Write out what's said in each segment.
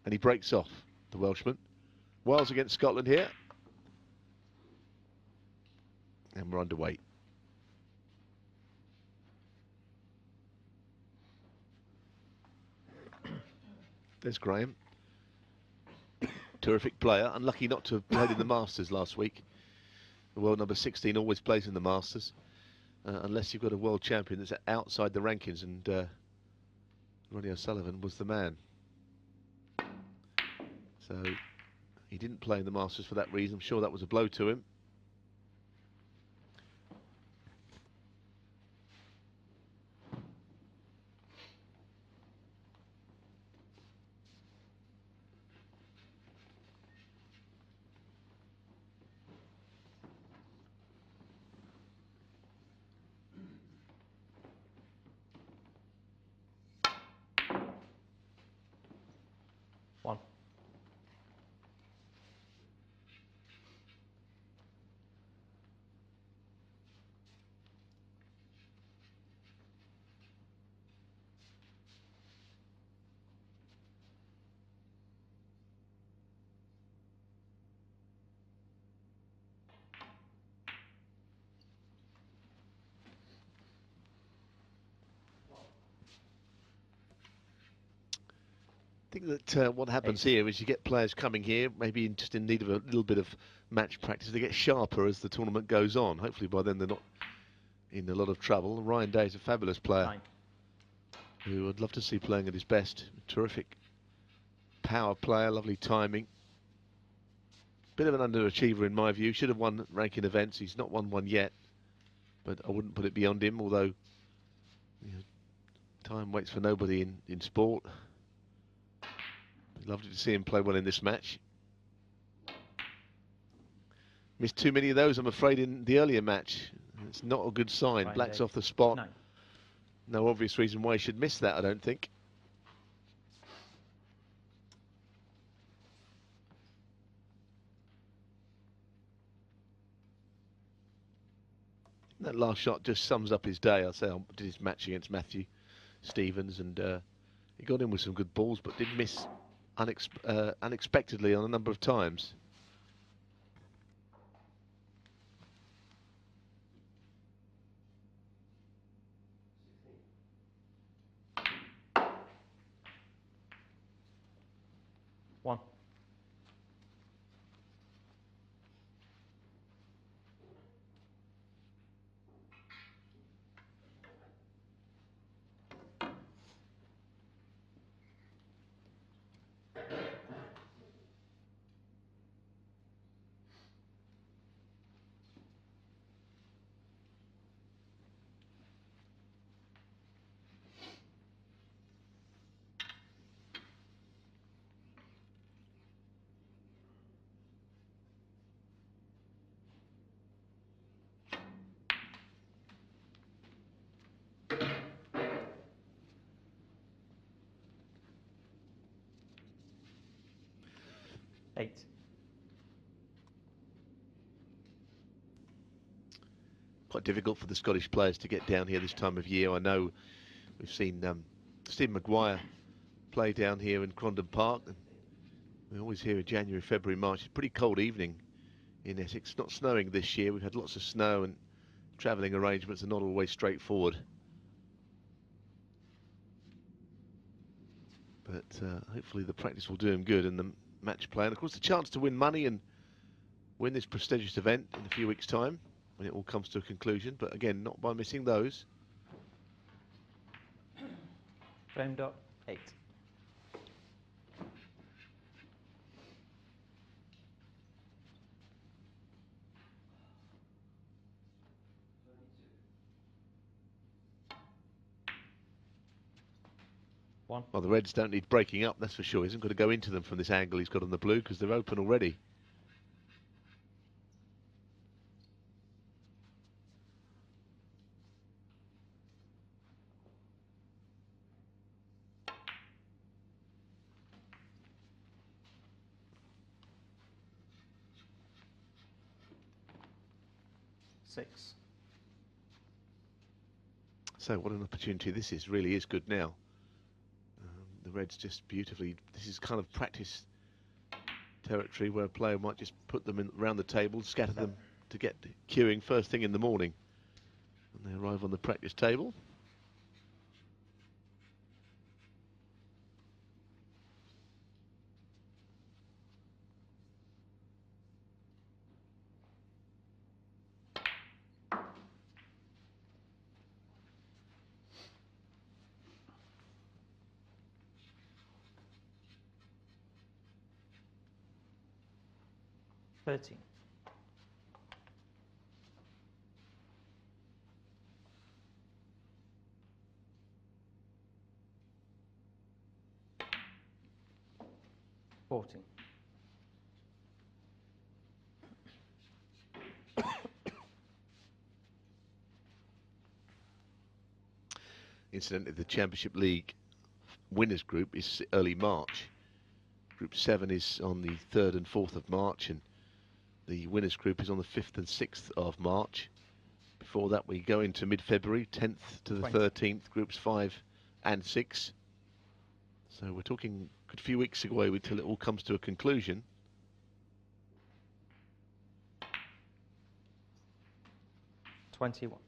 And he breaks off, the Welshman. Wales against Scotland here. And we're underway. There's Graeme. Terrific player. Unlucky not to have played in the Masters last week. The world number 16 always plays in the Masters. Unless you've got a world champion that's outside the rankings, and Ronnie O'Sullivan was the man. So he didn't play in the Masters for that reason. I'm sure that was a blow to him. One. I think that what happens here is you get players coming here, maybe just in need of a little bit of match practice. They get sharper as the tournament goes on. Hopefully by then they're not in a lot of trouble. Ryan Day is a fabulous player who I'd love to see playing at his best. Terrific power player, lovely timing. Bit of an underachiever in my view. Should have won ranking events. He's not won one yet, but I wouldn't put it beyond him, although you know, time waits for nobody in sport. Lovely to see him play well in this match. Missed too many of those, I'm afraid, in the earlier match. It's not a good sign. Black's off the spot. No obvious reason why he should miss that, I don't think. That last shot just sums up his day. I say I did his match against Matthew Stevens, and he got in with some good balls, but did miss unexpectedly on a number of times. One. Eight. Quite difficult for the Scottish players to get down here this time of year. I know we've seen Steve Maguire play down here in Crondon Park. And we always hear in January, February, March. It's a pretty cold evening in Essex. It's not snowing this year. We've had lots of snow, and travelling arrangements are not always straightforward. But hopefully the practice will do him good in the match play. And of course the chance to win money and win this prestigious event in a few weeks' time when it all comes to a conclusion. But again, not by missing those. Graeme Dott, 8. One. Well, the Reds don't need breaking up, that's for sure. He hasn't got to go into them from this angle he's got on the blue, because they're open already. Six. So what an opportunity this is. Really is good now. The reds just beautifully. This is kind of practice territory where a player might just put them in around the table, scatter them to get queuing first thing in the morning. And they arrive on the practice table. Thirteen. Fourteen. Incidentally, the Championship League winners group is early March. Group 7 is on the 3rd and 4th of March, and the winners group is on the 5th and 6th of March. Before that, we go into mid-February, 10th to the 13th, groups 5 and 6. So we're talking a good few weeks away until it all comes to a conclusion. $21.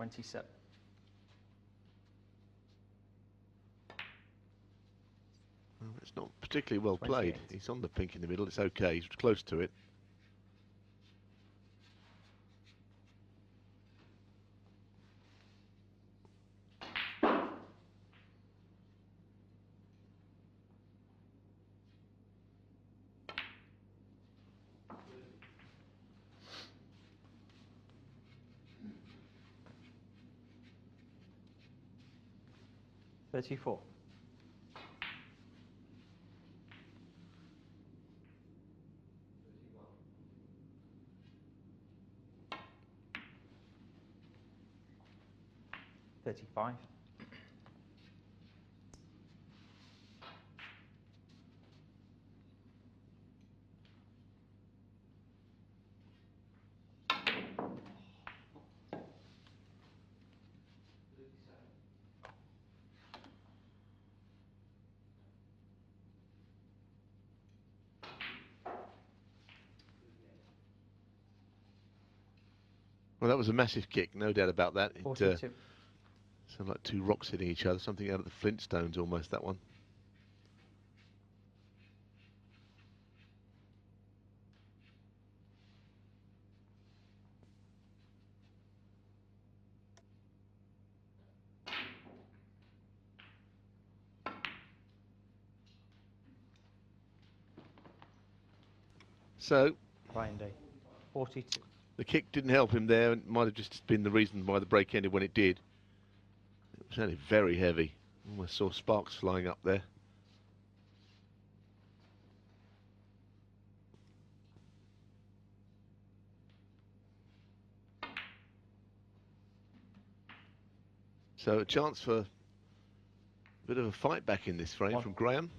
27. Well, it's not particularly well 28. played. He's on the pink in the middle. It's okay. He's close to it. $34. 35. 'Well, that was a massive kick, no doubt about that. It 42. sounded like two rocks hitting each other, something out of the Flintstones almost, that one. So, Ryan Day. 42. the kick didn't help him there, and might have just been the reason why the break ended when it did. It sounded very heavy. Almost saw sparks flying up there. So a chance for a bit of a fight back in this frame from Graeme.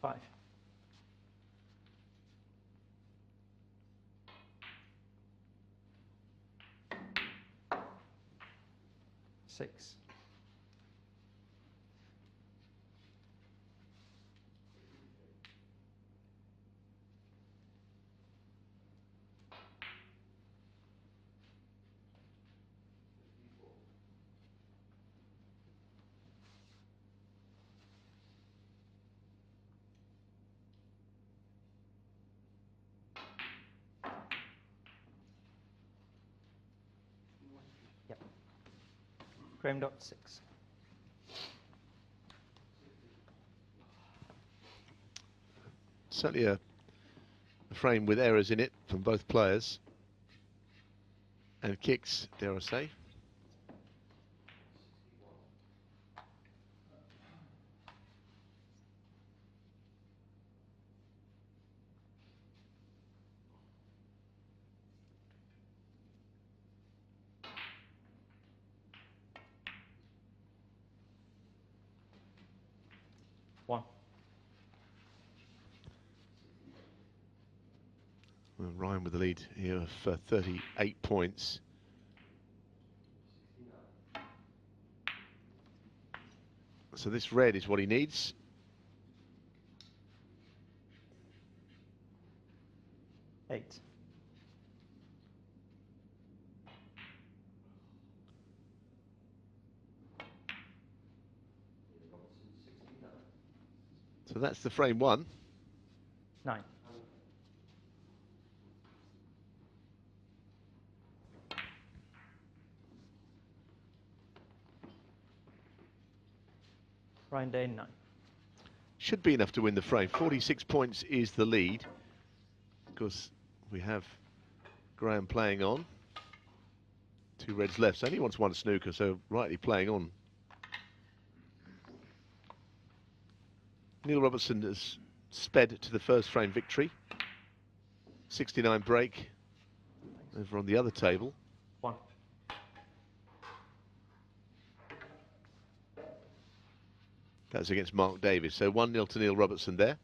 Five. 6. 'Graeme Dott 6. Certainly a frame with errors in it from both players. And kicks, dare I say. Ryan with the lead here of 38 points. So this red is what he needs. Eight. So that's the frame one. 9. Ryan Day 9. Should be enough to win the frame. 46 points is the lead. Of course, we have Graeme playing on. 2 reds left. So only wants 1 snooker, so rightly playing on. Neil Robertson has sped to the first frame victory. 69 break over on the other table. 1. That's against Mark Davis. So 1-0 to Neil Robertson there.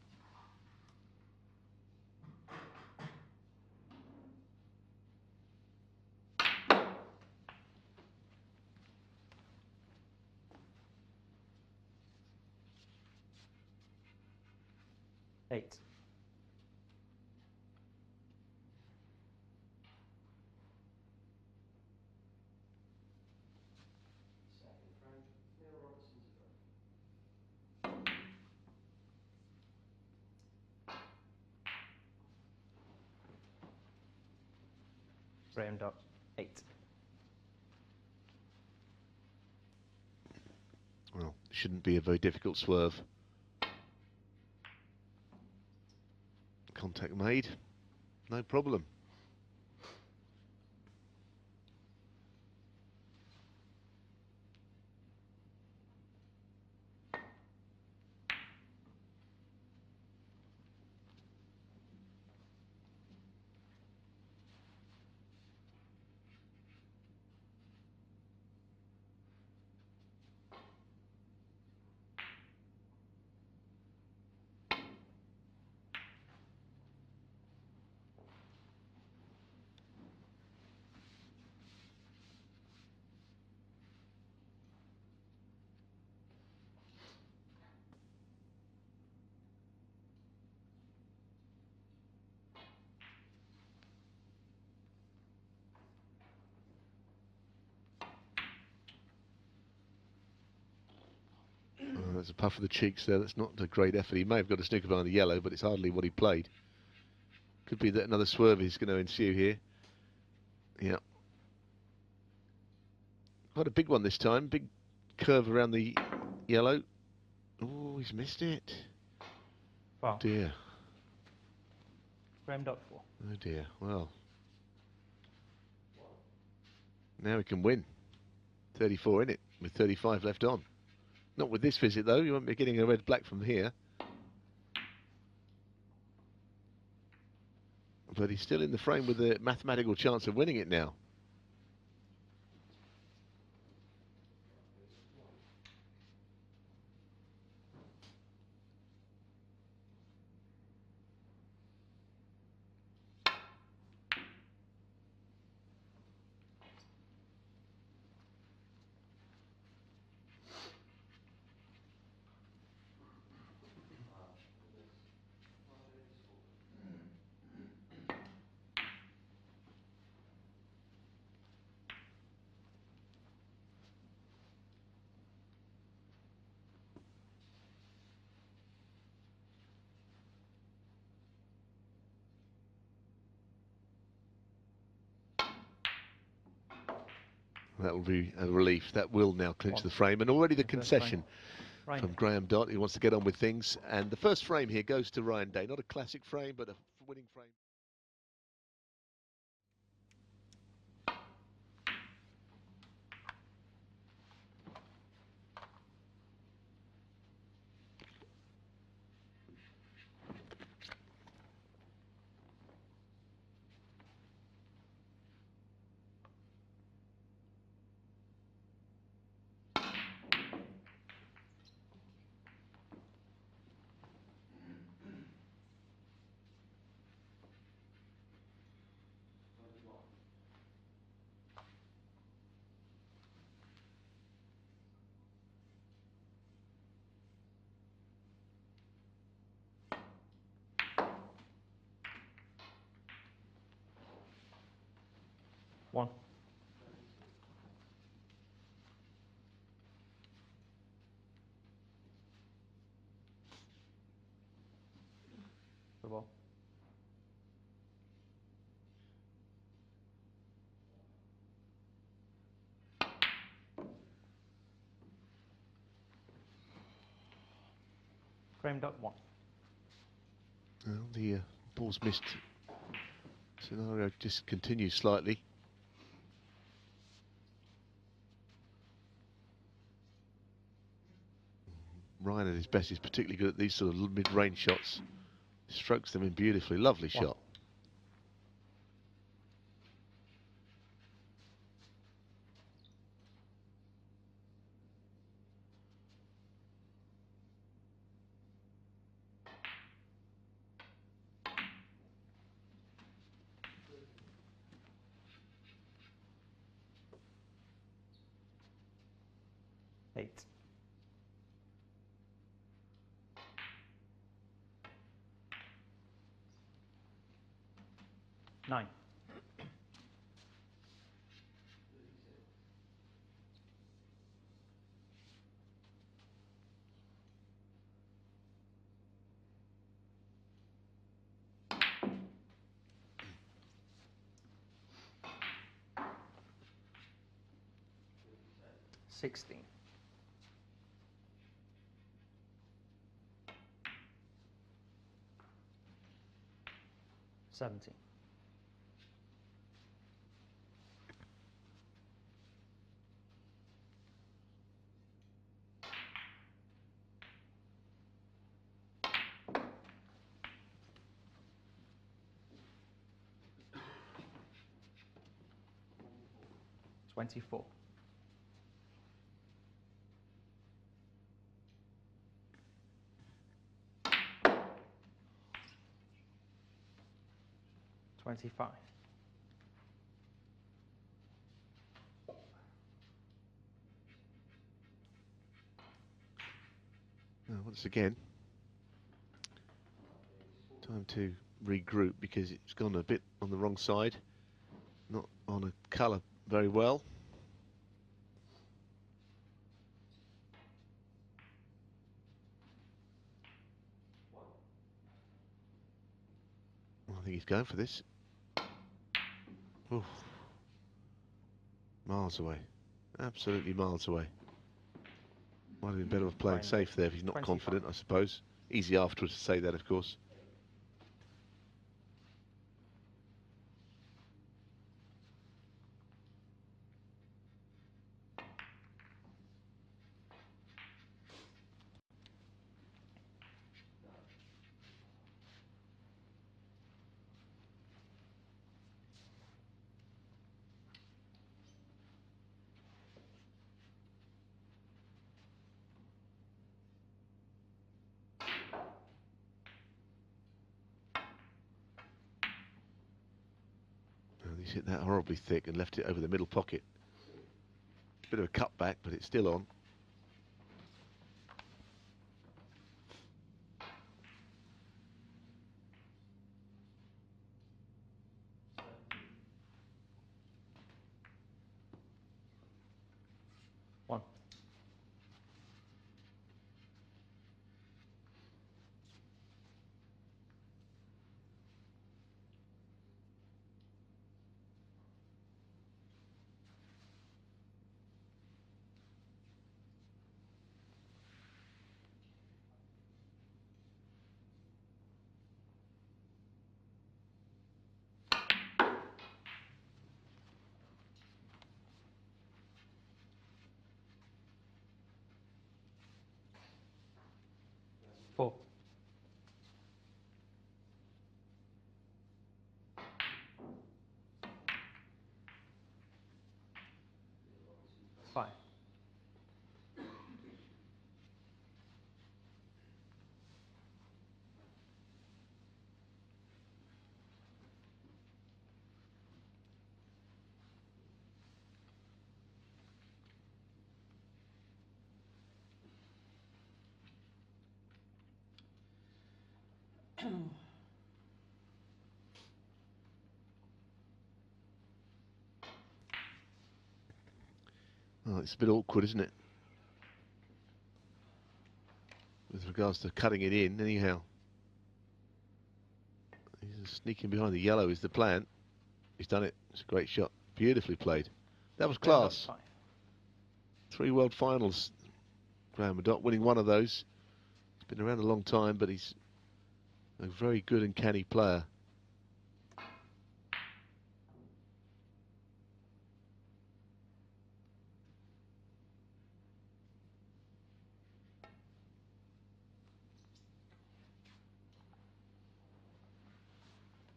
Eight. Graeme Dott 8. Well, shouldn't be a very difficult swerve. Contact made, no problem. There's a puff of the cheeks there. That's not a great effort. He may have got a snooker behind the yellow, but it's hardly what he played. Could be that another swerve is going to ensue here. Yeah. Quite a big one this time. Big curve around the yellow. Oh, he's missed it. Wow. Oh dear. Graeme Dott 4. Oh dear. Well. Now he can win. 34 in it, with 35 left on. Not with this visit though, you won't be getting a red-black from here. But he's still in the frame with a mathematical chance of winning it now. That will be a relief. That will now clinch the frame. And already the concession from Graeme Dott. He wants to get on with things. And the first frame here goes to Ryan Day. Not a classic frame, but a winning frame. 1. The ball. Graeme Dott 1. Well, the ball's missed scenario just continues slightly. Ryan at his best is particularly good at these sort of mid-range shots. Strokes them in beautifully. Lovely shot. 8. 9. 16. 17. 24. 25. 'Once again, time to regroup because it's gone a bit on the wrong side. Not on a colour very well. I think he's going for this. Oof. Miles away. Absolutely miles away. Might have been better off playing safe there if he's not 25. confident, I suppose. Easy afterwards to say that, of course. He's hit that horribly thick and left it over the middle pocket. Bit of a cutback, but it's still on. One. 4. 5. Oh, it's a bit awkward, isn't it? With regards to cutting it in, anyhow. He's sneaking behind the yellow is the plan. He's done it. It's a great shot. Beautifully played. That was class. 3 world finals. Graeme Dott winning one of those. He's been around a long time, but he's a very good and canny player.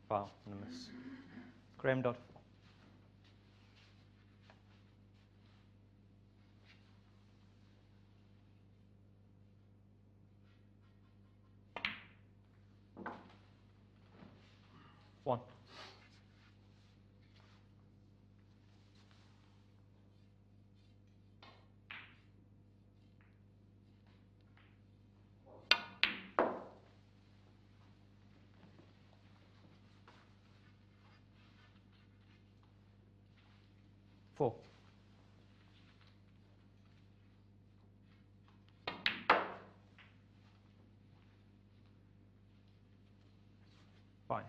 Wow, miss. Graeme Dott. One. Four. Five.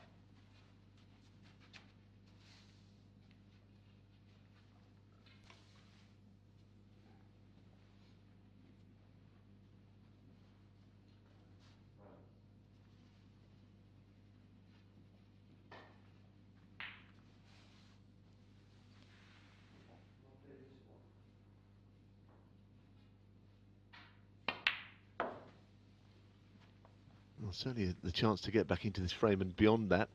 Well, certainly the chance to get back into this frame and beyond that.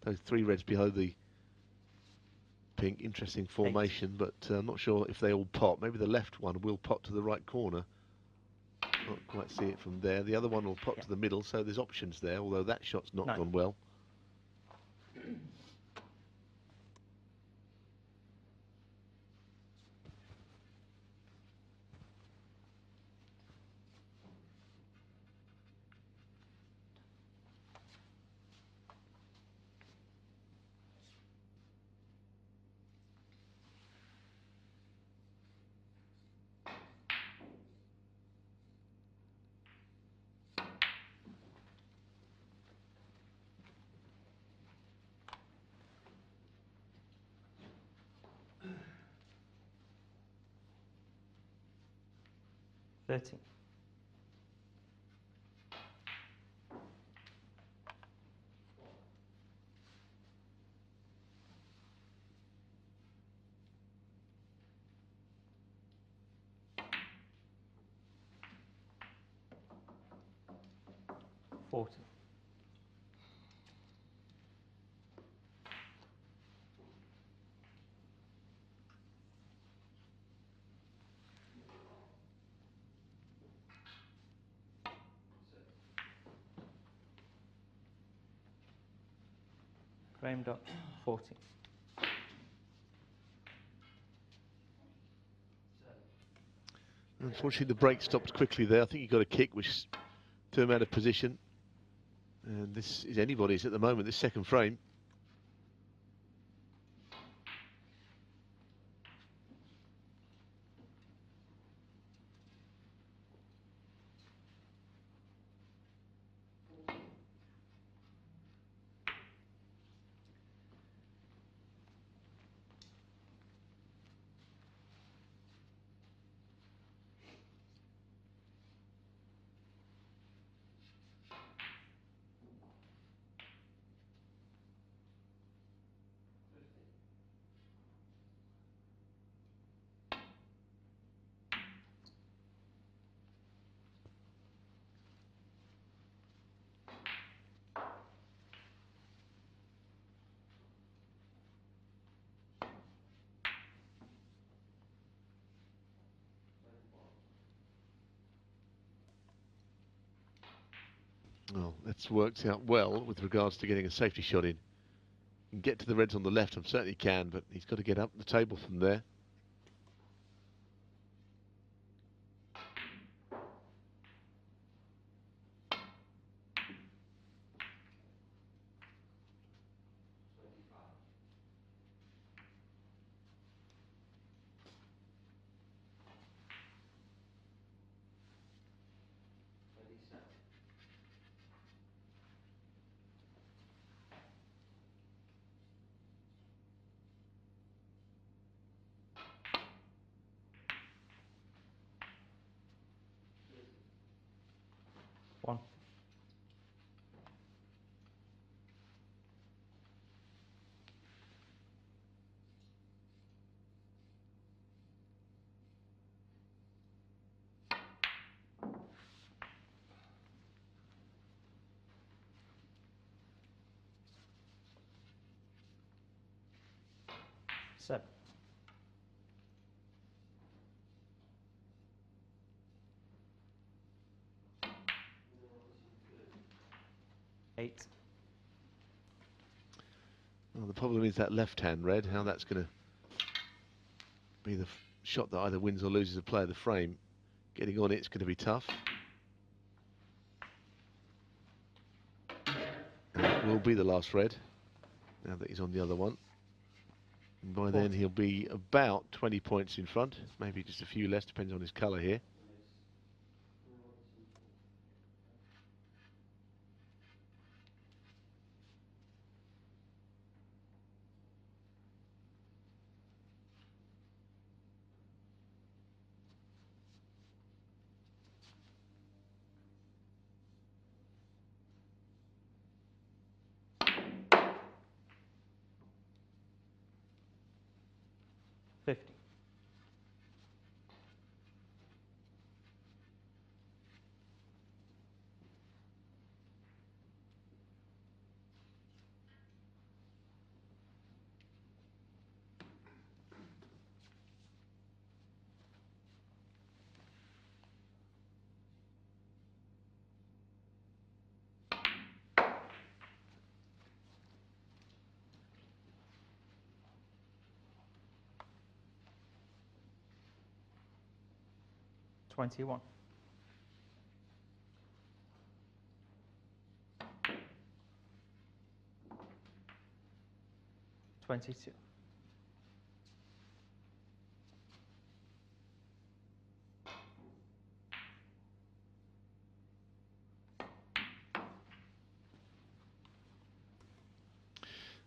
Those 3 reds behind the pink, interesting formation, but I'm not sure if they all pop. Maybe the left one will pop to the right corner. Not quite see it from there. The other one will pop to the middle, so there's options there, although that shot's not gone well. $30. $40. Graeme Dott. 40. Unfortunately, the break stopped quickly there. I think he got a kick which threw him out of position. And this is anybody's at the moment, this second frame. Well, that's worked out well with regards to getting a safety shot in. He can get to the reds on the left, I'm certain he can, but he's got to get up the table from there. 7. 8. Well, the problem is that left-hand red, how that's going to be the shot that either wins or loses a play of the frame. Getting on it's going to be tough. And it will be the last red, now that he's on the other one. And by then he'll be about 20 points in front, maybe just a few less, depends on his colour here. $50. $21. 22.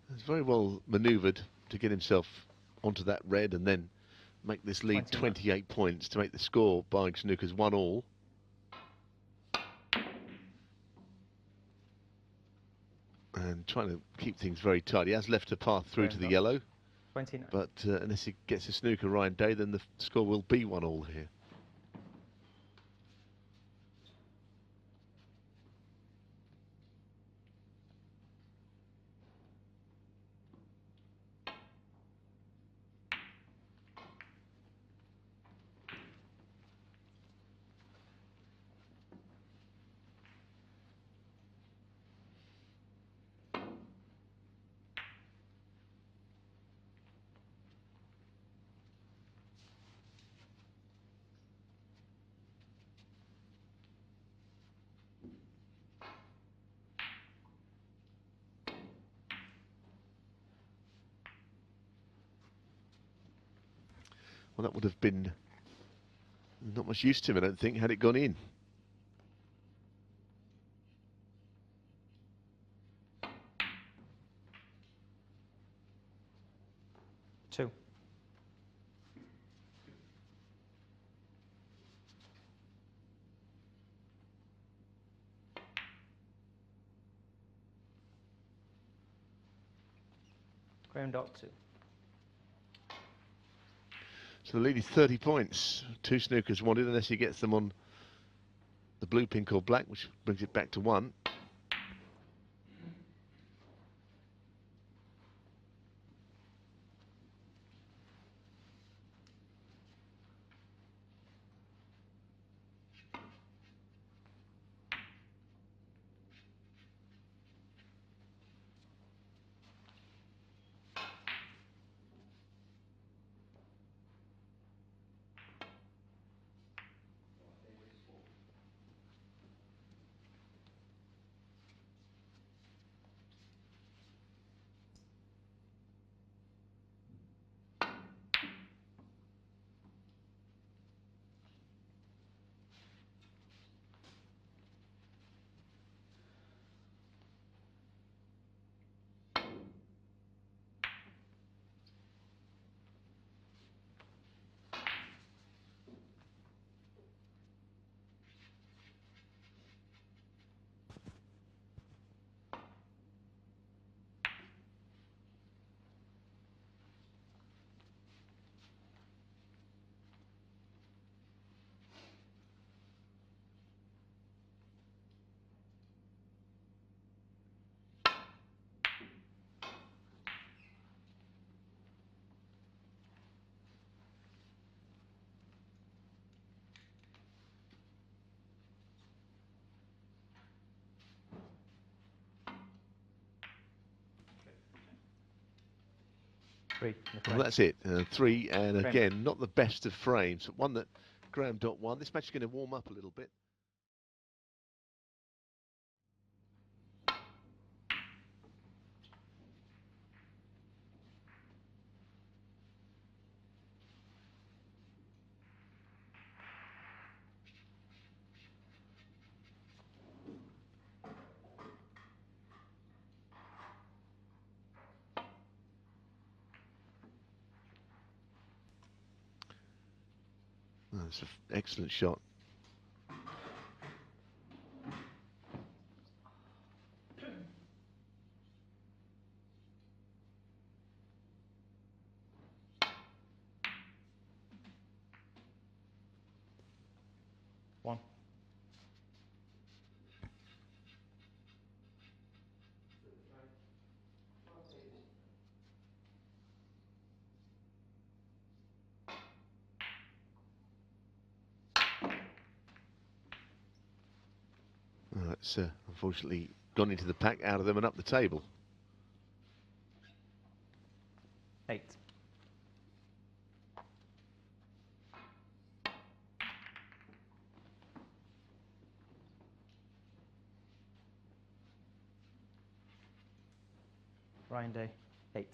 'It's very well manoeuvred to get himself onto that red and then make this lead 29. 28 points to make the score buying Snooker's 1-all. And trying to keep things very tight. He has left a path through to the yellow, 29. but unless he gets a snooker Ryan Day, then the score will be 1-all here. Well, that would have been not much use to him, I don't think, had it gone in. Two. Graeme Dott 2. So the lead is 30 points. 2 snookers wanted, unless he gets them on the blue, pink or black, which brings it back to 1. 3 in the Well, frame. that's it. 3, and Graeme. again, not the best of frames. One that Graeme Dott won. This match is going to warm up a little bit. Oh, that's an excellent shot. One. Oh, it's unfortunately gone into the pack, out of them and up the table. 8. Ryan Day, 8.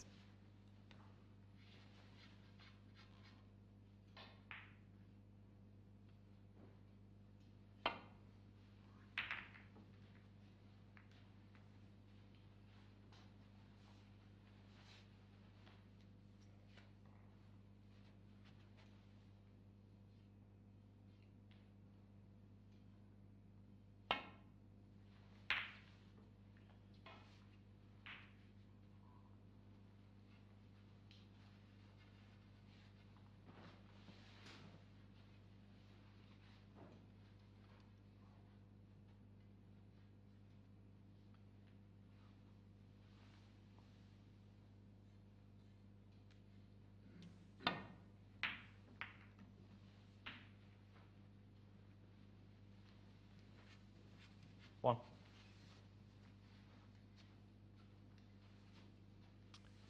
One.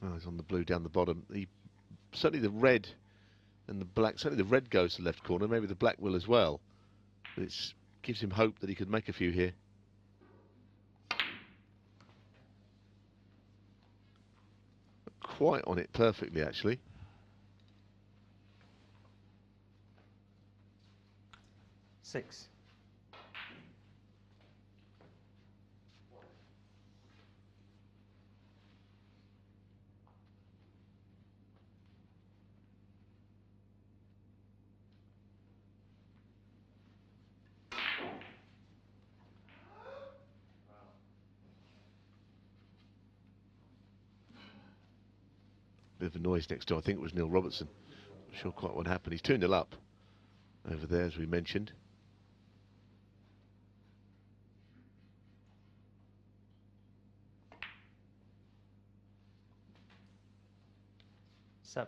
Oh, he's on the blue down the bottom. Certainly the red and the black, certainly the red goes to the left corner, maybe the black will as well. But it gives him hope that he could make a few here. Quite on it perfectly, actually. 6. Bit of a noise next door. I think it was Neil Robertson. Not sure quite what happened. He's 2-0 up over there, as we mentioned. 7.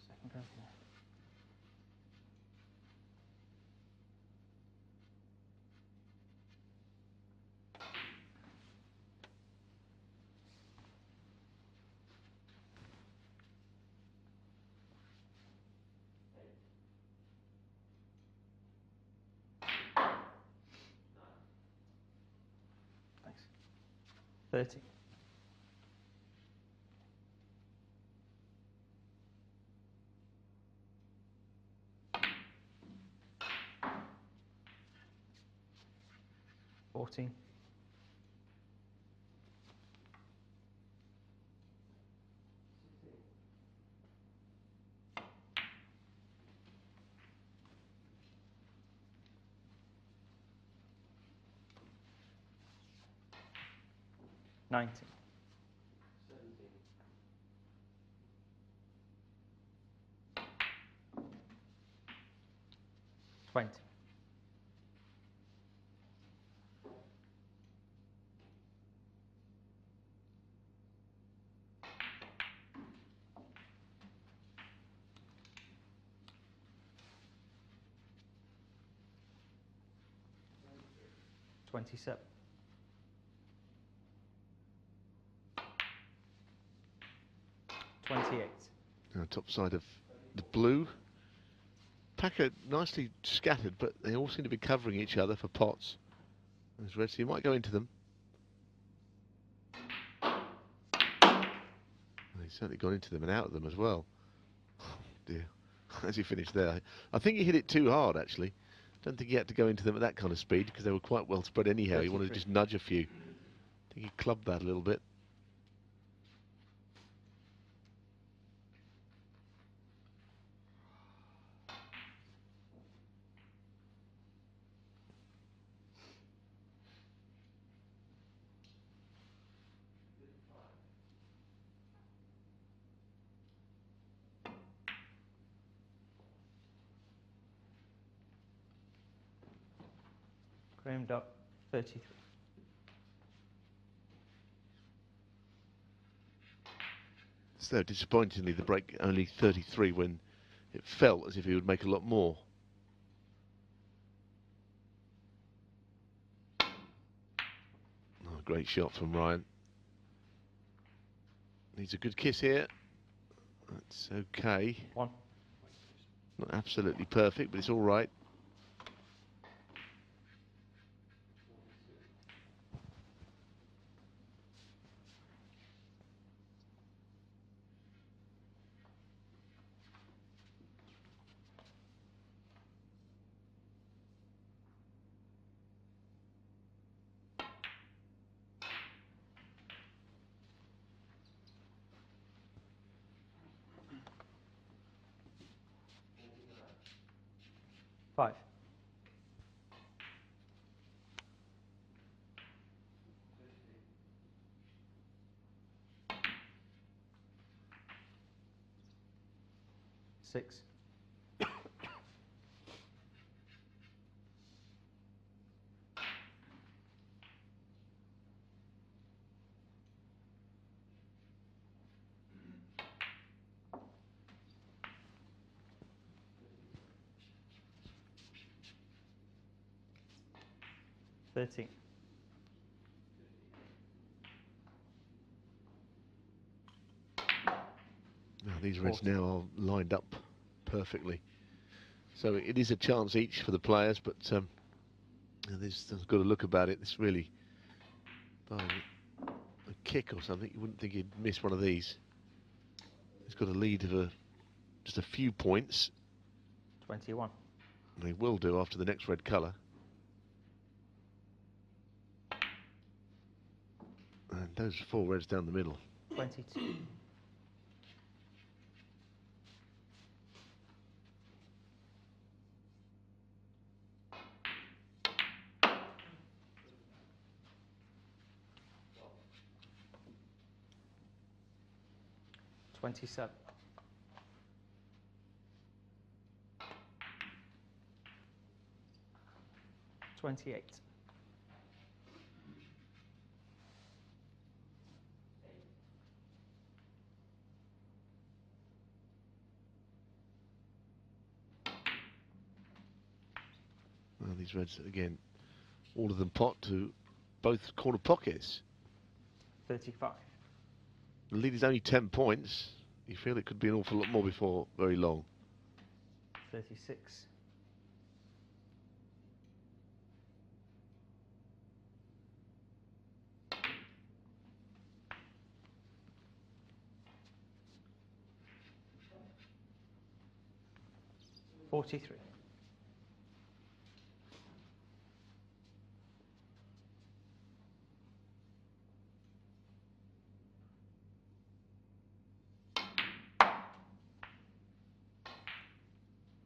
Second round. 30. 14. 19. 20. 27. 28. Now, top side of the blue. Pack are nicely scattered, but they all seem to be covering each other for pots. There's red, so you might go into them. He's certainly gone into them and out of them as well. Oh dear, as he finished there. I think he hit it too hard, actually. Don't think he had to go into them at that kind of speed, because they were quite well spread anyhow. He wanted to just nudge a few. I think he clubbed that a little bit. Graeme Dott, 33. So disappointingly, the break only 33 when it felt as if he would make a lot more. Oh, great shot from Ryan. Needs a good kiss here. That's okay. 1. Not absolutely perfect, but it's all right. Five. 6. 13. Now, these reds now are lined up perfectly. So it is a chance each for the players, but there's got a look about it. It's really by a kick or something. You wouldn't think he'd miss one of these. He's got a lead of just a few points. 21. And he will do after the next red colour. And those 4 reds down the middle. 22. 27. 28. 'Well, these reds, again, all of them pot to both corner pockets. 35. The lead is only 10 points. You feel it could be an awful lot more before very long. 36. 43.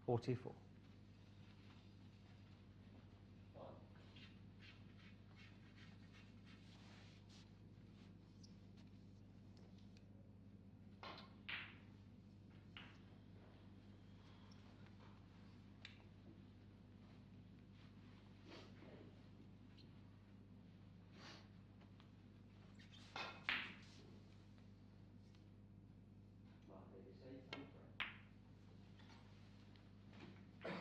44. 'Cause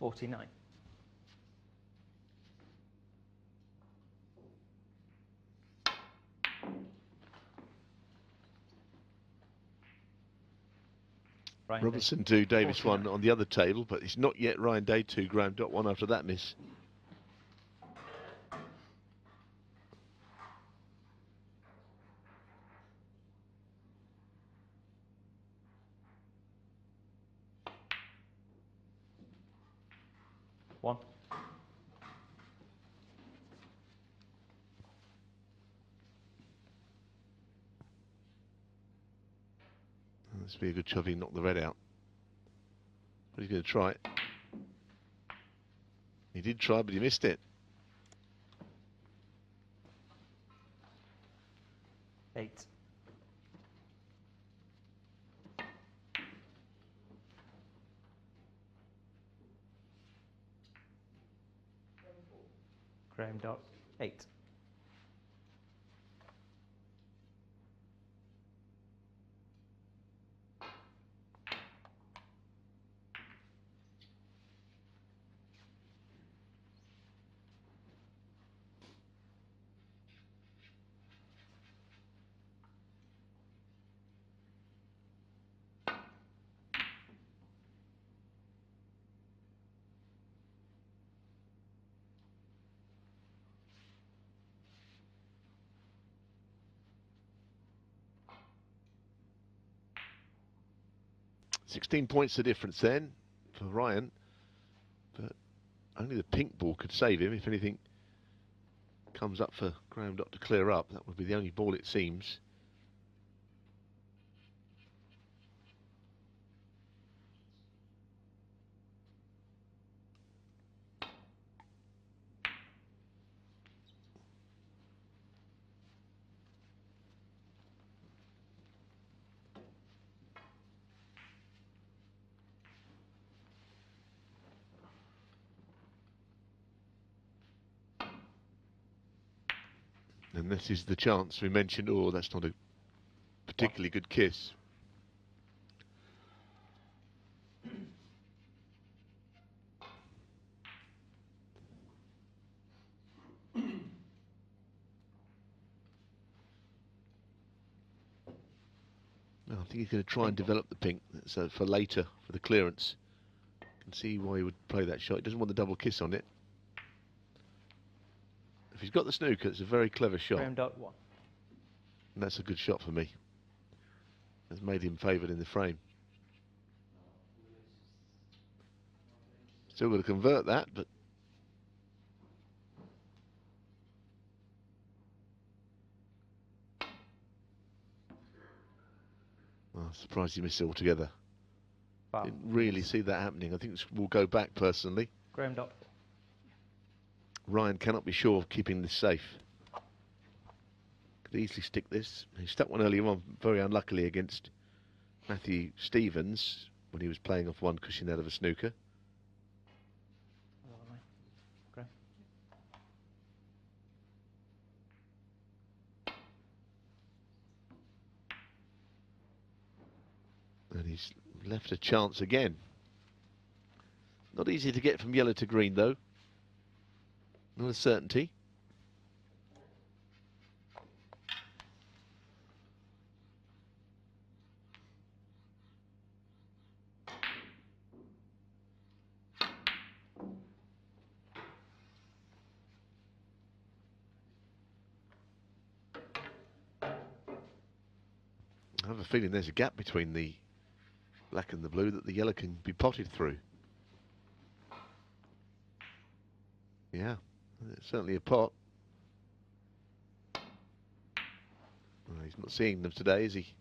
49. Ryan Day. Robertson 2, Davis 1 49. on the other table, but it's not yet Ryan Day 2, Graeme Dott 1 after that miss. One. This would be a good shove. He knocked the red out. But he's going to try it. He did try, but he missed it. 8. Graeme Dott, 8. £16 points the difference then for Ryan, but only the pink ball could save him. If anything comes up for Graeme Dott to clear up, that would be the only ball it seems. And this is the chance we mentioned. Oh, that's not a particularly good kiss. No, I think he's going to try and develop the pink so for later, for the clearance. Can see why he would play that shot. He doesn't want the double kiss on it. If he's got the snooker, it's a very clever shot. Graeme Dott, 1. And that's a good shot for me. Has made him favoured in the frame. Still got to convert that, but oh, surprised he missed it altogether. Wow. Didn't really see that happening. I think we'll go back personally. Graeme Dott. Ryan cannot be sure of keeping this safe. Could easily stick this. He stuck one earlier on, very unluckily, against Matthew Stevens when he was playing off one cushion out of a snooker. Graeme. And he's left a chance again. Not easy to get from yellow to green, though. Not a certainty. I have a feeling there's a gap between the black and the blue that the yellow can be potted through. Yeah, it's certainly a pot. Well, he's not seeing them today, is he?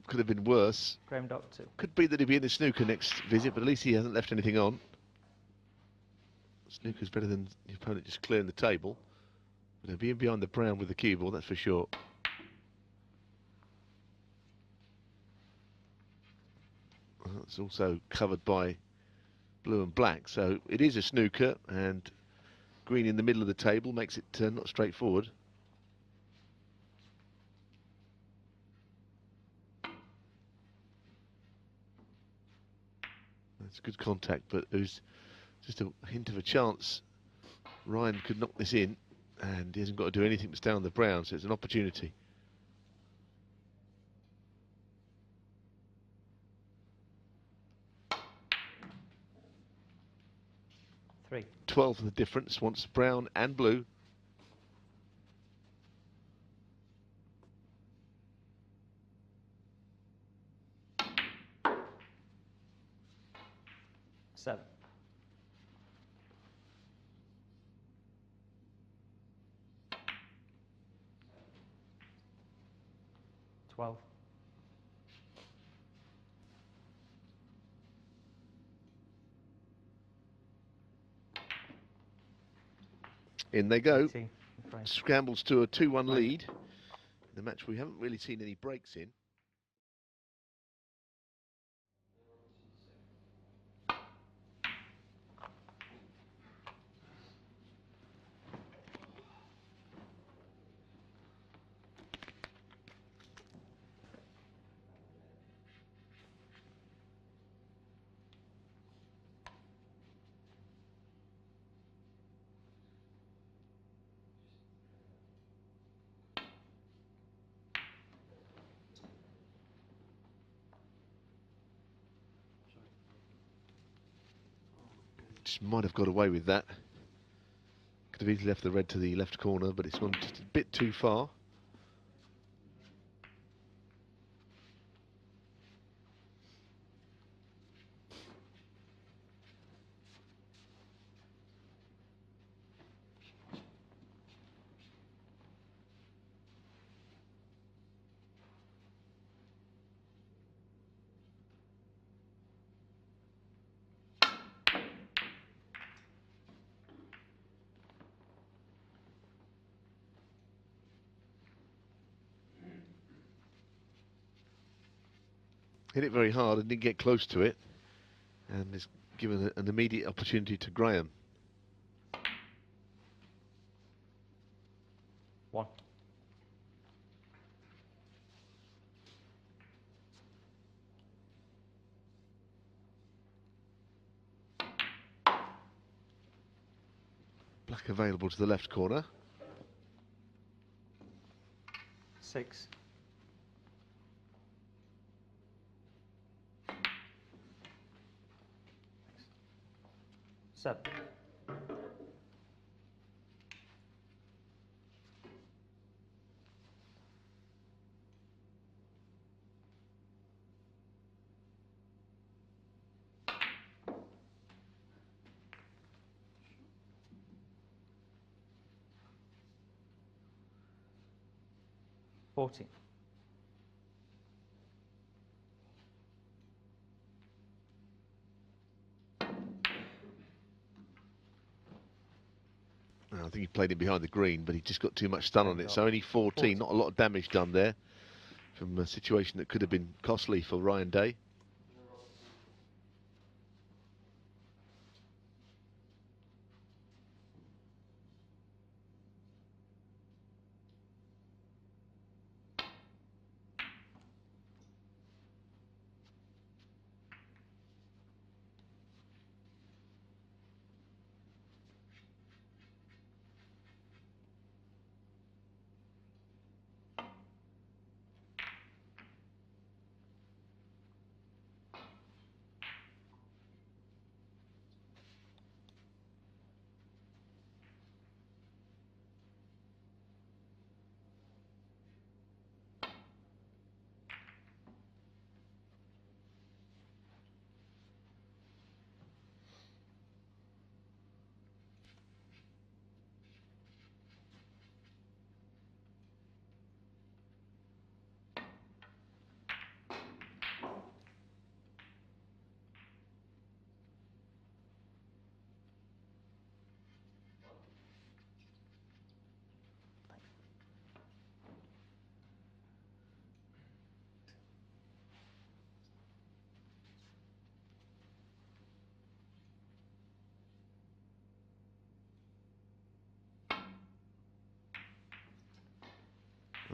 Could have been worse. Graeme Dott 2. Could be that he'd be in the snooker next visit, but at least he hasn't left anything on. Snooker's better than the opponent just clearing the table. But he'll be in behind the brown with the cue ball, that's for sure. Well, it's also covered by blue and black, so it is a snooker, and green in the middle of the table makes it not straightforward. It's good contact, but there's just a hint of a chance Ryan could knock this in, and he hasn't got to do anything to stay on the brown, so it's an opportunity. Three. 12 of the difference, wants brown and blue. Seven. 12. In they go. 18. Scrambles to a 2-1 lead. The match we haven't really seen any breaks in. Just might have got away with that. Could have easily left the red to the left corner, but it's gone just a bit too far. Hit it very hard and didn't get close to it, and it's given an immediate opportunity to Graeme. 1. Black available to the left corner. 6. 7. 14. I think he played it behind the green, but he just got too much stun on it. So only 14, not a lot of damage done there from a situation that could have been costly for Ryan Day.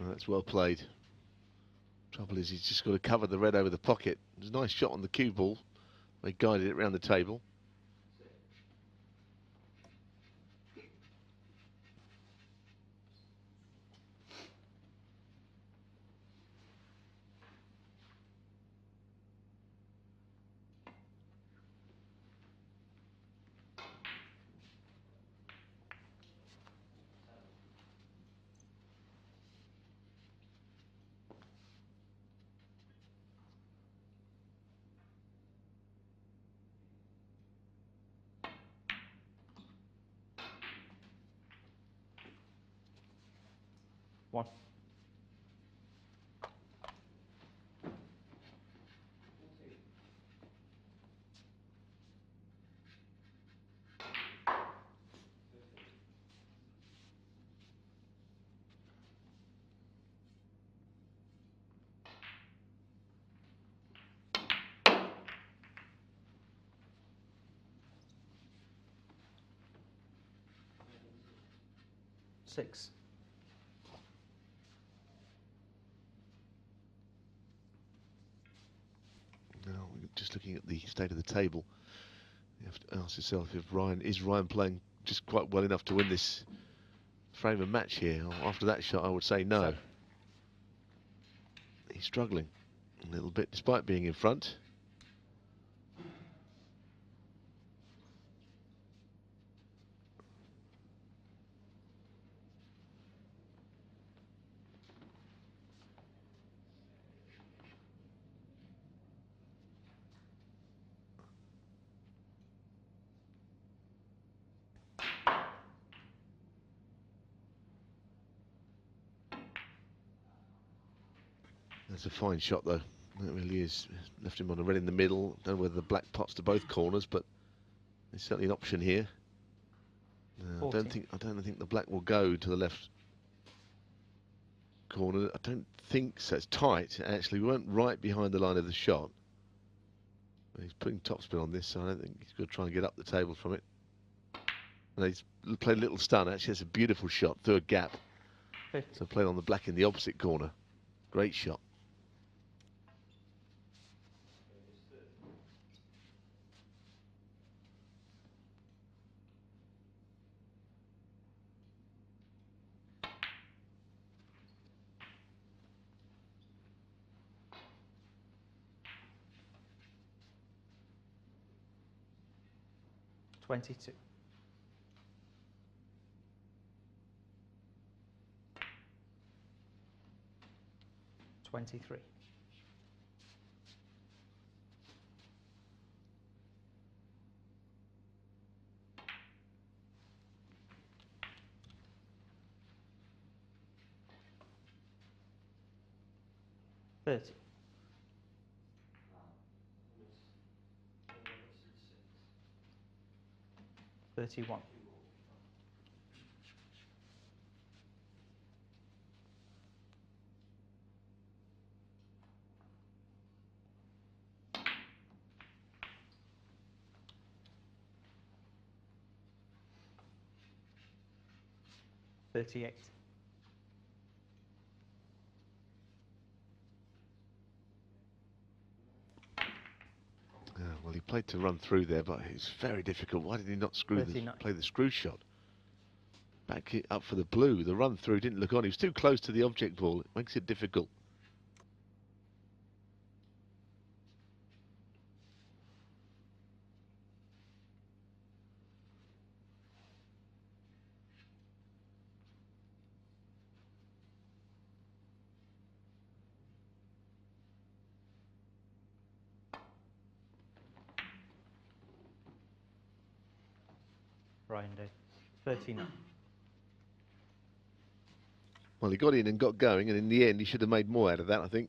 Oh, that's well played. Trouble is, he's just got to cover the red over the pocket. It was a nice shot on the cue ball. They guided it around the table. One. Six. Now, we're just looking at the state of the table. You have to ask yourself if Ryan playing just quite well enough to win this frame of match here. After that shot, I would say no. Seven. He's struggling a little bit despite being in front. That's a fine shot, though. That really is. Left him on a red in the middle. Don't know whether the black pots to both corners, but there's certainly an option here. I don't think the black will go to the left corner. I don't think so. It's tight. Actually, we weren't right behind the line of the shot. He's putting topspin on this, so I don't think he's going to try and get up the table from it. And he's played a little stun. Actually, it's a beautiful shot through a gap. 50. So played on the black in the opposite corner. Great shot. $22. 23. 30. 31. 38. Well, he played to run through there, but it's very difficult. Why did he not play the screw shot? Back it up for the blue. The run through didn't look on. He was too close to the object ball. It makes it difficult. Ryan Day. 39. Well, he got in and got going, and in the end, he should have made more out of that, I think.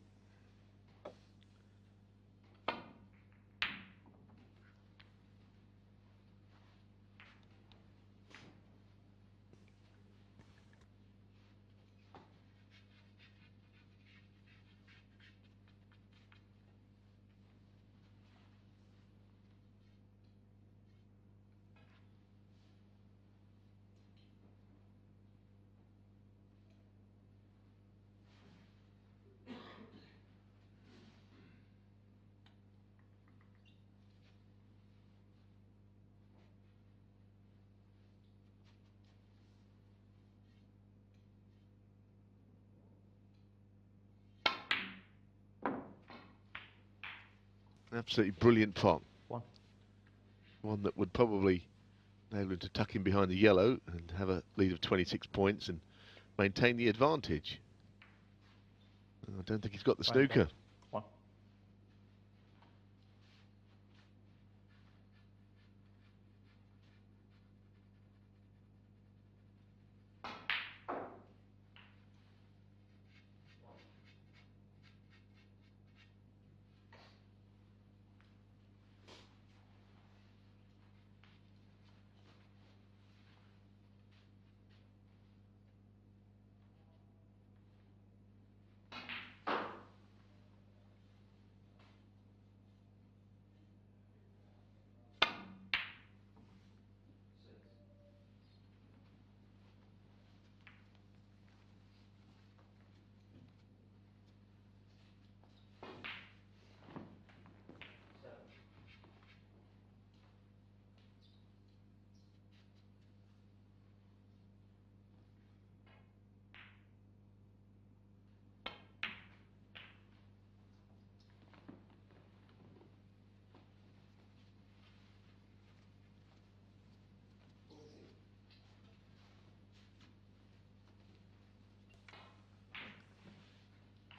Absolutely brilliant pot. One. One that would probably enable him to tuck in behind the yellow and have a lead of 26 points and maintain the advantage. I don't think he's got the snooker. One.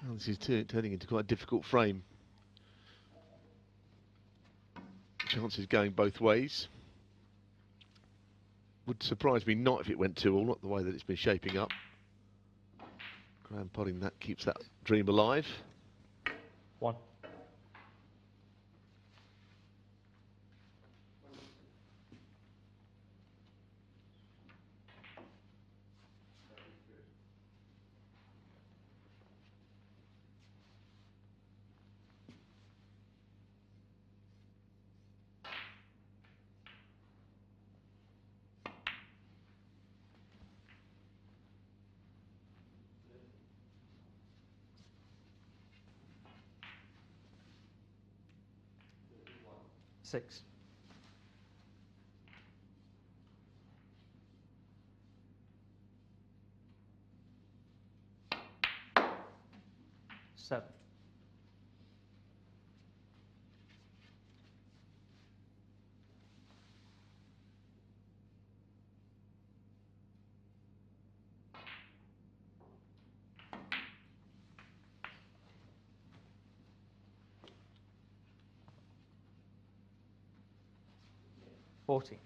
Well, this is turning into quite a difficult frame. Chances going both ways. Would surprise me not if it went 2-all, not the way that it's been shaping up. Graeme potting that keeps that dream alive. One. Six. Seven. 40.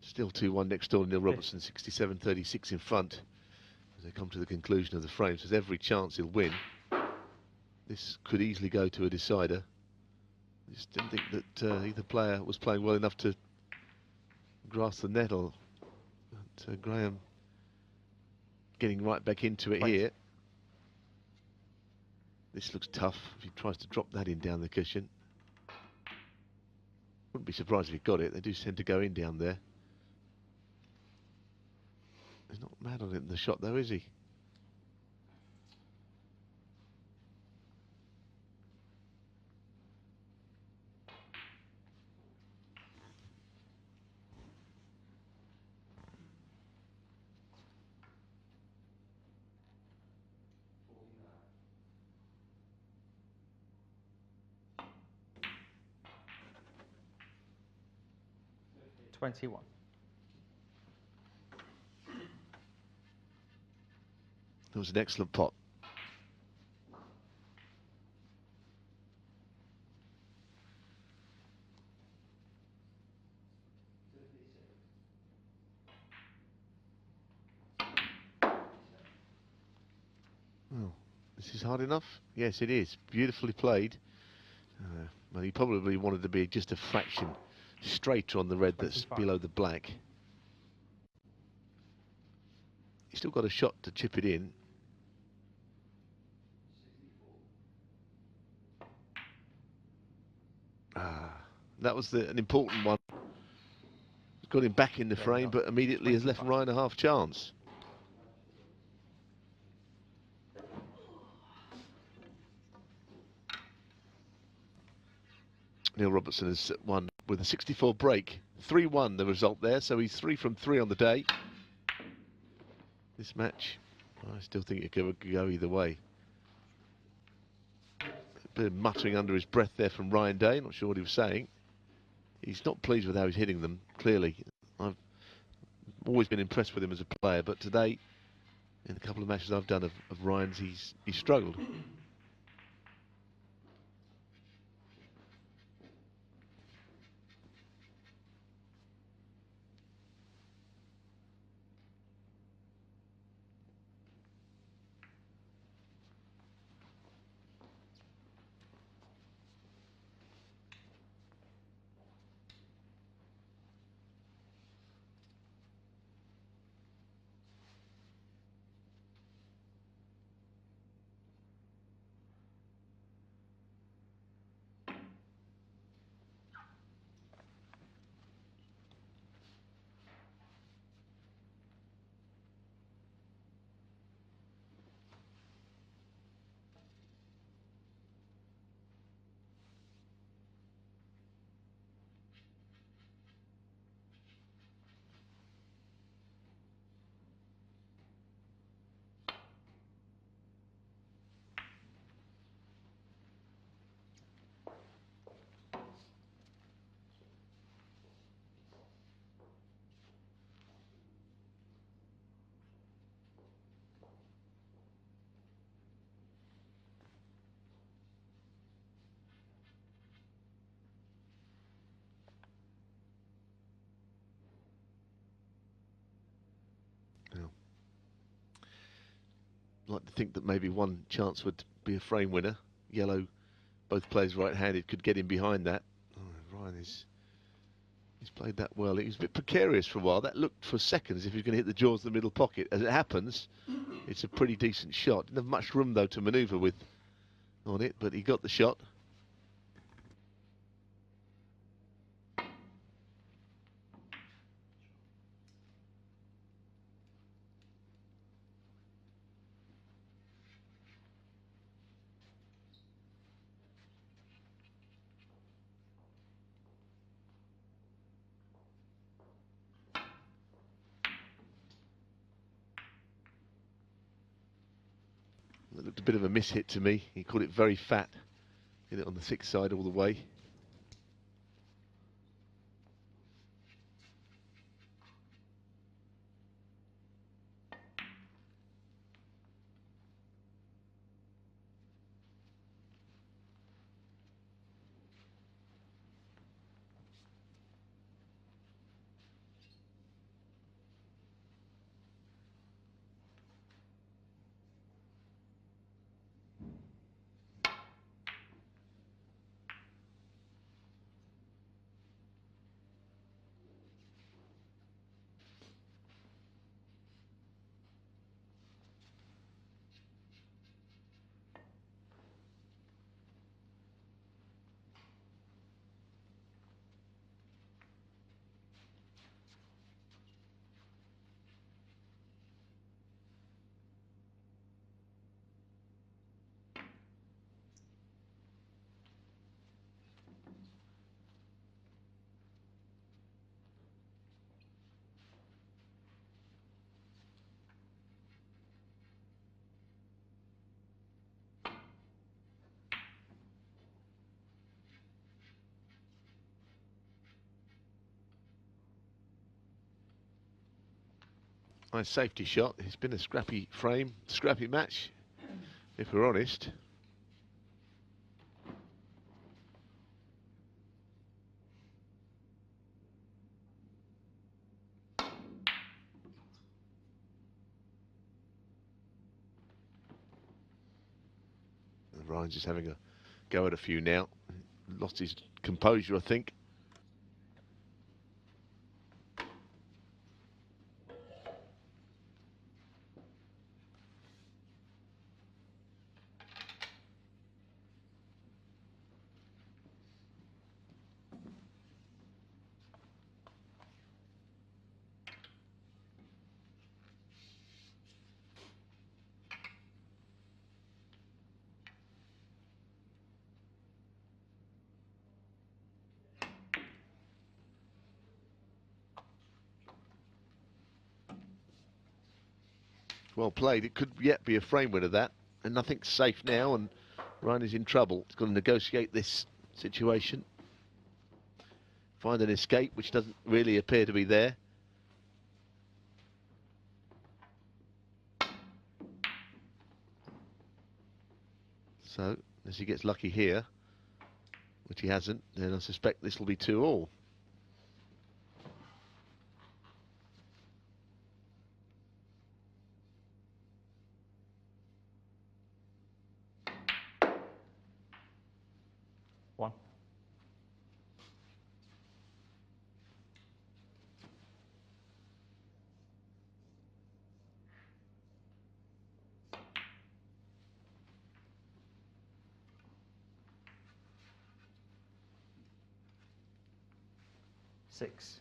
Still 2-1 next door. Neil Robertson 67-36 in front as they come to the conclusion of the frame. So there's every chance he'll win. This could easily go to a decider. I just didn't think that either player was playing well enough to grasp the nettle. But Graeme getting right back into it here. This looks tough if he tries to drop that in down the cushion. Wouldn't be surprised if he got it. They do tend to go in down there. He's not mad on it in the shot though, is he? $21. That was an excellent pot. Well, this is hard enough. Yes, it is. Beautifully played. Well, he probably wanted to be just a fraction straighter on the red that's below the black. He's still got a shot to chip it in. That was an important one. got him back in the Graeme frame, Dott, but immediately has left 25. Ryan a half chance. Neil Robertson has won with a 64 break. 3-1 the result there, so he's 3 from 3 on the day. This match, I still think it could go either way. A bit of muttering under his breath there from Ryan Day, not sure what he was saying. He's not pleased with how he's hitting them, clearly. I've always been impressed with him as a player, but today, in a couple of matches I've done of Ryan's, he's struggled. I'd like to think that maybe one chance would be a frame winner. Yellow, both players right-handed, could get him behind that. Oh, Ryan he's played that well. He was a bit precarious for a while. That looked for seconds if he was going to hit the jaws of the middle pocket. As it happens, it's a pretty decent shot. Didn't have much room though to manoeuvre with on it, but he got the shot. It looked a bit of a miss-hit to me. He called it very fat. Hit it on the thick side all the way. Nice safety shot. It's been a scrappy frame, scrappy match, if we're honest. And Ryan's just having a go at a few now. Lost his composure, I think. well played. It could yet be a frame winner, that. And nothing's safe now, and Ryan is in trouble. He's got to negotiate this situation. Find an escape, which doesn't really appear to be there. So, as he gets lucky here, which he hasn't, then I suspect this will be 2-all. One. Six.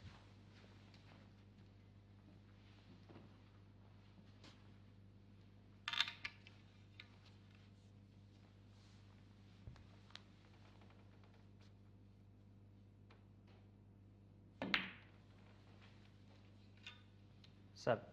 Seven.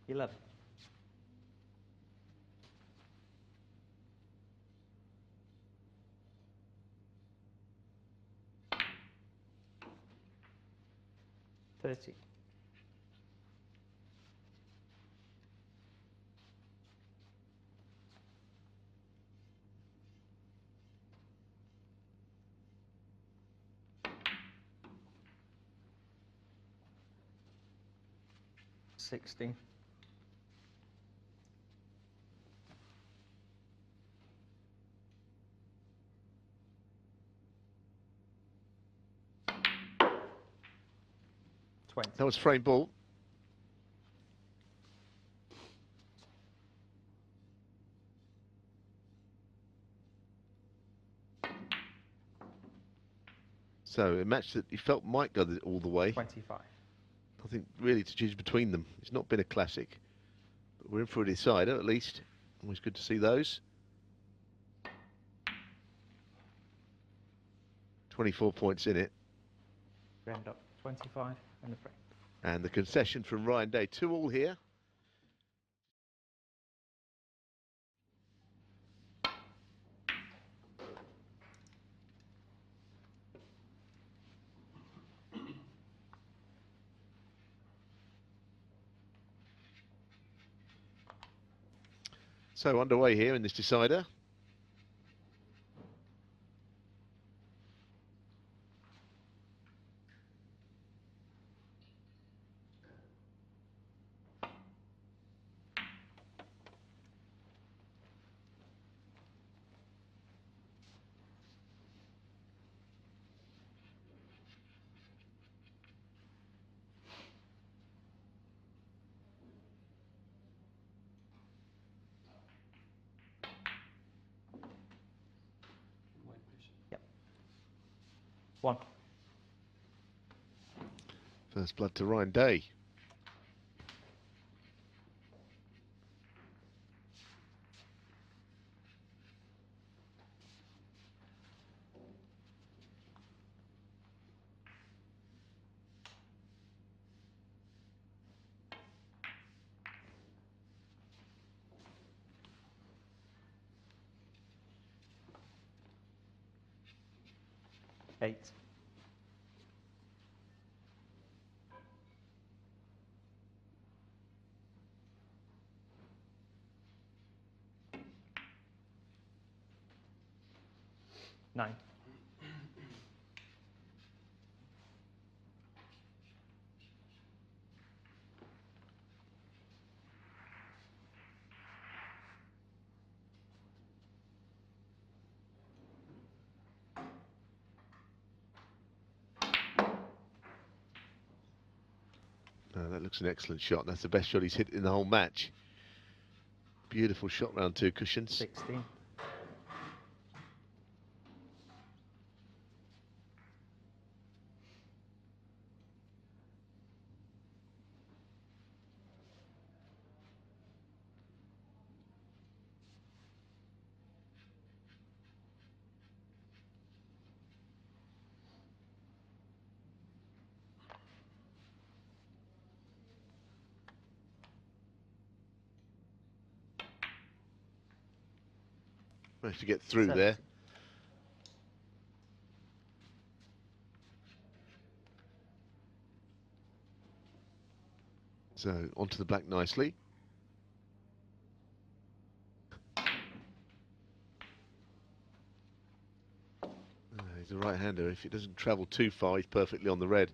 $11. $30. $16. $20. That was frame ball. So a match that he felt might go all the way. 25. Nothing really to choose between them. It's not been a classic. But we're in for a decider at least. Always good to see those. 24 points in it. Graeme Dott, 25 and the frame. And the concession from Ryan Day. 2-all here. So underway here in this decider. Yep. One. First blood to Ryan Day. Eight. Nine. That looks an excellent shot. That's the best shot he's hit in the whole match. Beautiful shot round 2 cushions. 16. Managed to get through 70. there. So onto the black nicely. He's a right-hander. If it doesn't travel too far, he's perfectly on the red.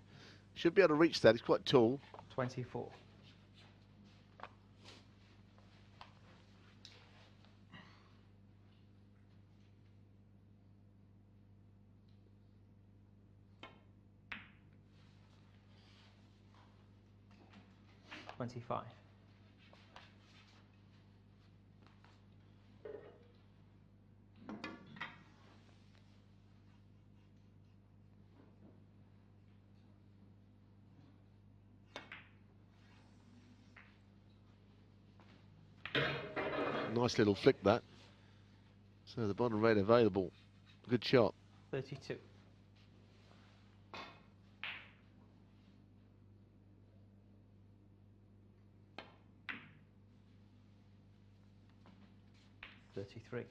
Should be able to reach that. He's quite tall. 24. $25. Nice little flick that. So the bottom red available. Good shot. 32. $33.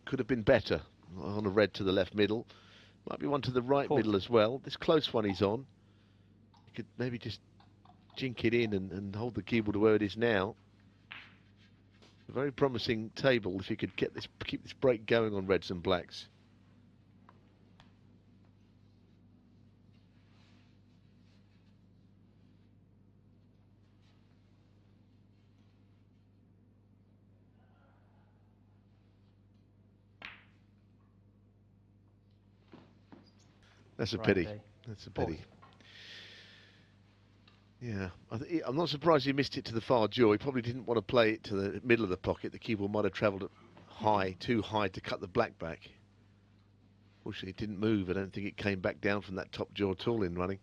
Could have been better. On a red to the left middle. Might be one to the right 40. middle as well. This close one he's on. You could maybe just jink it in and hold the cue ball to where it is now. A very promising table if you could get this, keep this break going on reds and blacks. That's a pity. That's a pity. 40. Yeah, I'm not surprised he missed it to the far jaw. He probably didn't want to play it to the middle of the pocket. The cue ball might have travelled high, too high to cut the black back. Fortunately, it didn't move. I don't think it came back down from that top jaw at all in running.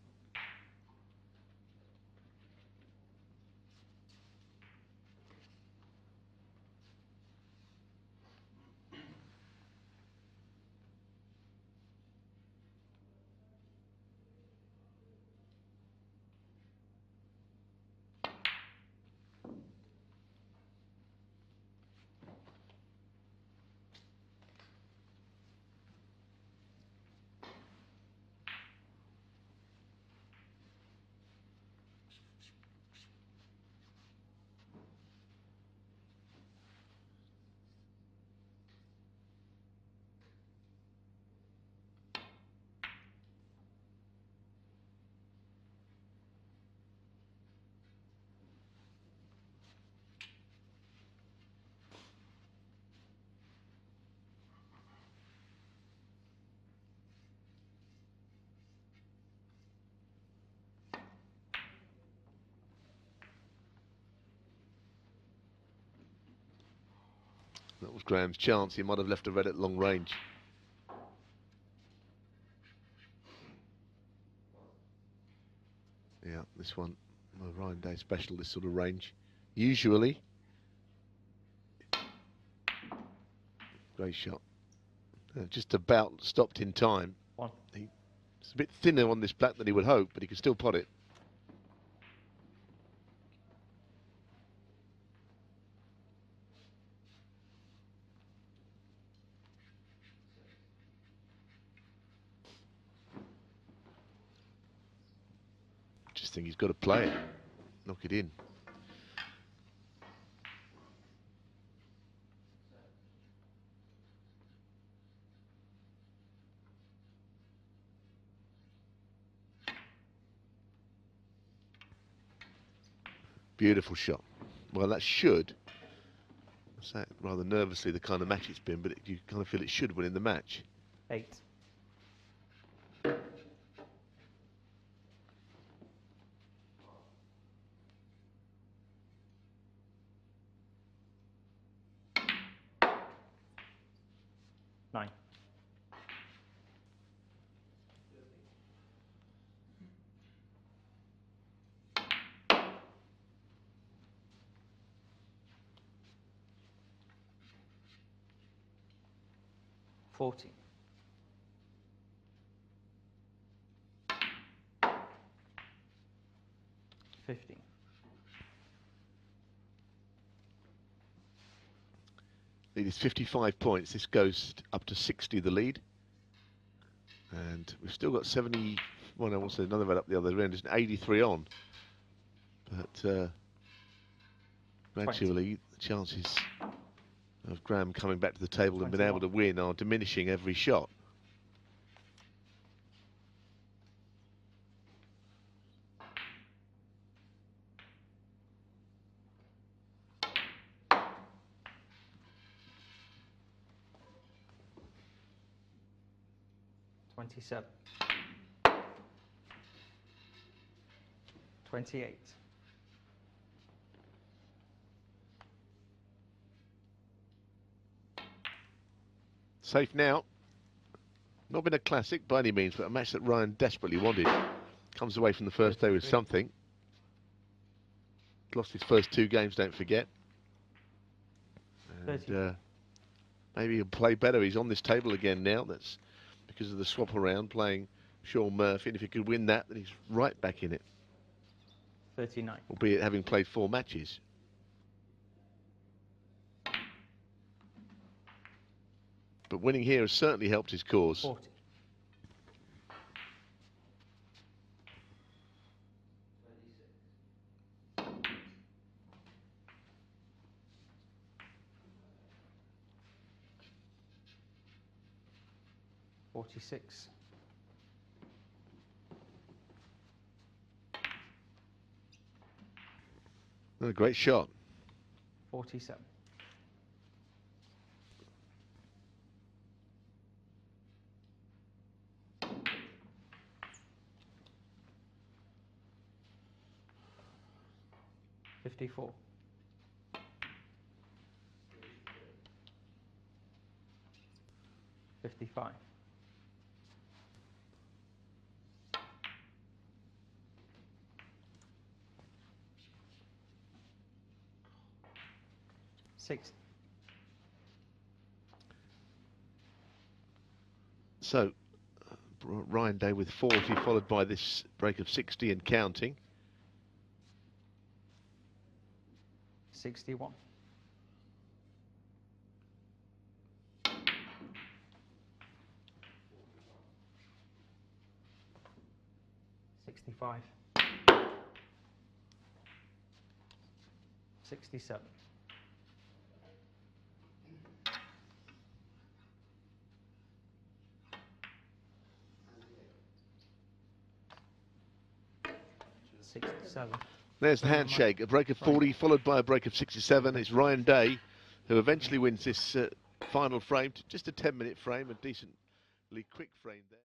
That was Graham's chance. He might have left a red at long range. Yeah, this one, a Ryan Day special, this sort of range. Usually. Great shot. Just about stopped in time. It's a bit thinner on this black than he would hope, but he can still pot it. Just think he's got to play it. Knock it in. Beautiful shot. Well, that should, I say it rather nervously, the kind of match it's been, but you kind of feel it should win in the match. 8. Nine. 40. $50. Lead is 55 points. This goes up to 60, the lead. And we've still got 70. Well, I want to say another red up the other end. It's 83 on. But gradually, the chances of Graeme coming back to the table and being able to win are diminishing every shot. $27. $28. Safe now. Not been a classic by any means, but a match that Ryan desperately wanted. Comes away from the first day with something. Lost his first 2 games, don't forget. And maybe he'll play better. He's on this table again now. That's because of the swap around, playing Sean Murphy. And if he could win that, then he's right back in it. 39. Albeit having played 4 matches. But winning here has certainly helped his cause. 40. $46. A great shot. 47. $54. 55. $60. So, Ryan Day with 40, followed by this break of 60 and counting. 61. 65. 67. 67. There's the handshake, a break of 40 followed by a break of 67. It's Ryan Day who eventually wins this final frame, just a 10-minute frame, a decently quick frame there.